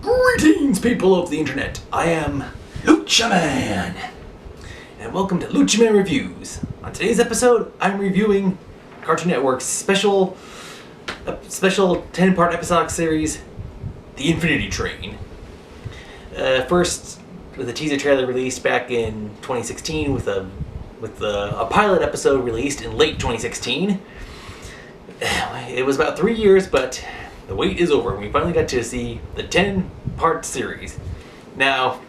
Greetings, people of the internet. I am Lucha Man, and welcome to Lucha Man Reviews. On today's episode, I'm reviewing Cartoon Network's special 10-part episodic series, The Infinity Train. First, with a teaser trailer released back in 2016, with a pilot episode released in late 2016. It was about 3 years, but the wait is over. We finally got to see the 10-part series. Now,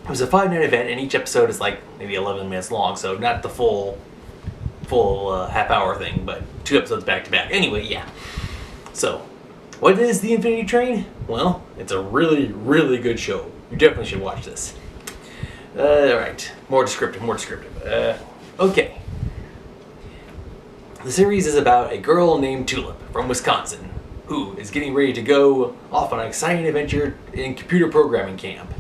it was a 5-night event, and each episode is like maybe 11 minutes long, so not the full half-hour thing, but 2 episodes back-to-back. Anyway, yeah. So, what is The Infinity Train? Well, it's a really, really good show. You definitely should watch this. Alright, more descriptive. Okay. The series is about a girl named Tulip from Wisconsin who is getting ready to go off on an exciting adventure in computer programming camp.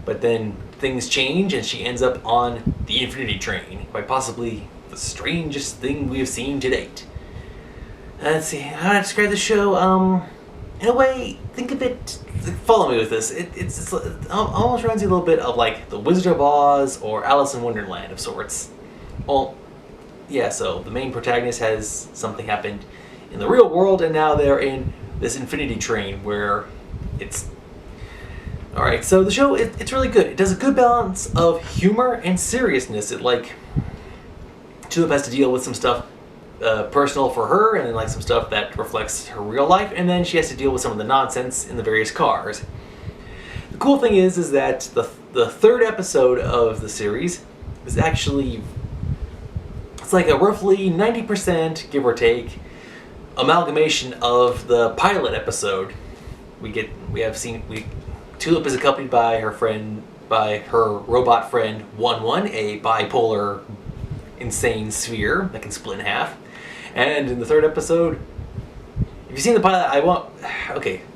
But then things change and she ends up on the Infinity Train, quite possibly the strangest thing we have seen to date. Let's see, how do I describe the show? In a way, think of it, follow me with this, it almost reminds you a little bit of like The Wizard of Oz or Alice in Wonderland of sorts. Well, yeah, so the main protagonist has something happened in the real world, and now they're in this Infinity Train where it's... Alright, so the show, it's really good. It does a good balance of humor and seriousness. It, like, Tulip has to deal with some stuff personal for her, and then, like, some stuff that reflects her real life, and then she has to deal with some of the nonsense in the various cars. The cool thing is that the third episode of the series is actually... It's like a roughly 90%, give or take, amalgamation of the pilot episode. Tulip is accompanied by her robot friend 1-1, a bipolar insane sphere that can split in half. And in the third episode, if you've seen the pilot,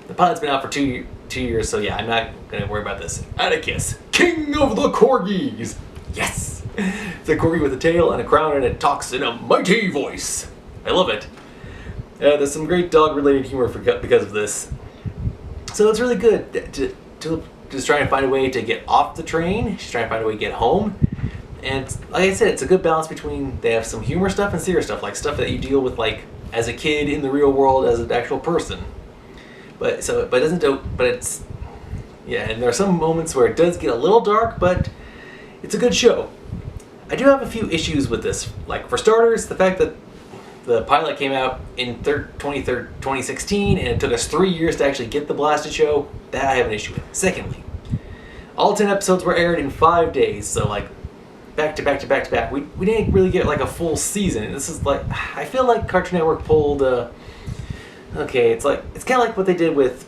the pilot's been out for two years, so yeah, I'm not gonna worry about this. Atticus, king of the corgis! Yes! It's a corgi with a tail and a crown, and it talks in a mighty voice. I love it. There's some great dog-related humor because of this. So it's really good. Tulip just trying to find a way to get off the train. She's trying to find a way to get home. And like I said, it's a good balance between, they have some humor stuff and serious stuff, like stuff that you deal with like as a kid in the real world as an actual person. And there are some moments where it does get a little dark, but it's a good show. I do have a few issues with this. Like, for starters, the fact that the pilot came out in 2016 and it took us 3 years to actually get the blasted show, that I have an issue with. Secondly, all 10 episodes were aired in 5 days, so like back to back. We didn't really get like a full season. And this is like, I feel like Cartoon Network pulled it's kind of like what they did with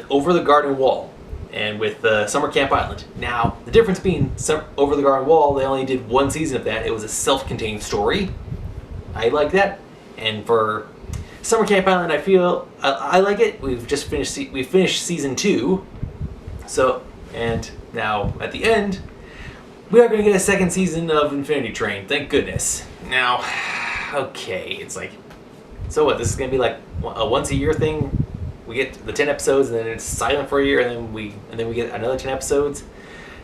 Over the Garden Wall and with Summer Camp Island. Now, the difference being Over the Garden Wall, they only did 1 season of that. It was a self-contained story. I like that. And for Summer Camp Island, I feel I like it. We finished season 2. So, and now at the end, we are going to get a second season of Infinity Train. Thank goodness. Now, okay, it's like, so what? This is going to be like a once-a-year thing. We get the 10 episodes, and then it's silent for a year, and then we get another 10 episodes.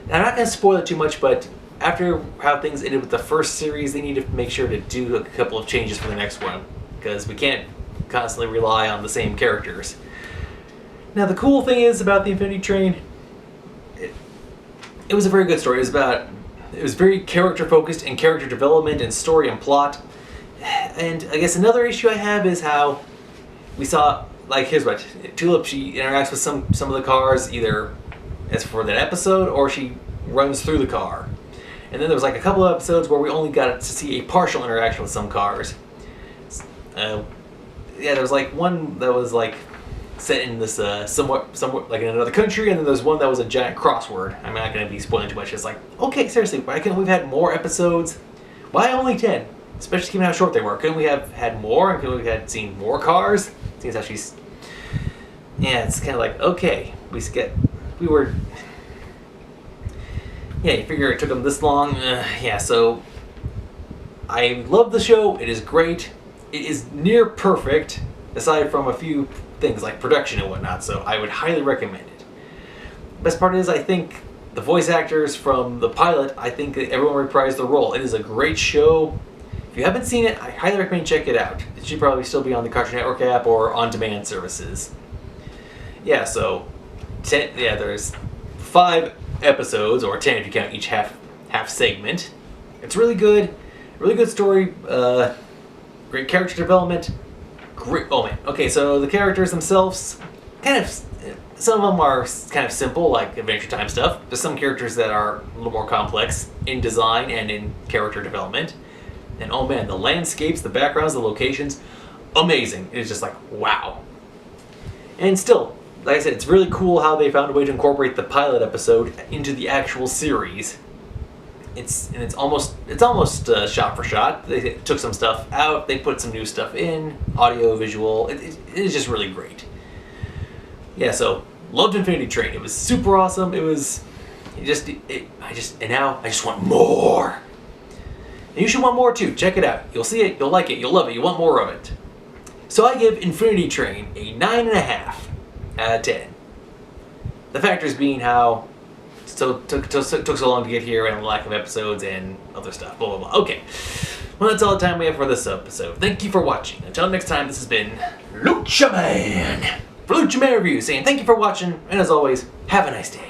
And I'm not going to spoil it too much, but after how things ended with the first series, they need to make sure to do a couple of changes for the next one, because we can't constantly rely on the same characters. Now, the cool thing is about the Infinity Train, it was a very good story. It was very character-focused in character development and story and plot. And I guess another issue I have is how we saw... Like, here's what, Tulip, she interacts with some of the cars, either as for that episode, or she runs through the car. And then there was like a couple of episodes where we only got to see a partial interaction with some cars. There was like one that was like set in this somewhat like in another country, and then there's one that was a giant crossword. I'm not going to be spoiling too much. It's like, okay, seriously, why couldn't we've had more episodes? Why only 10? Especially given how short they were. Couldn't we have had more? Couldn't we have seen more cars? Seems how she's... Yeah, it's kind of like, okay, you figure it took them this long. So I love the show. It is great. It is near perfect, aside from a few things like production and whatnot, so I would highly recommend it. Best part is, I think the voice actors from the pilot, I think that everyone reprised the role. It is a great show. If you haven't seen it, I highly recommend check it out. It should probably still be on the Cartoon Network app or on-demand services. Yeah, so there's 5 episodes, or 10 if you count each half segment. It's really good story. Great character development. Great. Oh man. Okay, so the characters themselves, some of them are kind of simple, like Adventure Time stuff. There's some characters that are a little more complex in design and in character development. And oh man, the landscapes, the backgrounds, the locations, amazing. It's just like, wow. And still, like I said, it's really cool how they found a way to incorporate the pilot episode into the actual series. It's almost shot for shot. They took some stuff out, they put some new stuff in, audio, visual. It is just really great. Yeah, so loved Infinity Train. It was super awesome. And now I just want more. And you should want more too. Check it out. You'll see it, you'll like it, you'll love it, you'll want more of it. So I give Infinity Train a 9.5 out of 10. The factors being how took so long to get here, and the lack of episodes and other stuff, blah blah blah. Okay, well that's all the time we have for this episode. Thank you for watching. Until next time, this has been Lucha Man for Lucha Man Review, saying thank you for watching, and as always, have a nice day.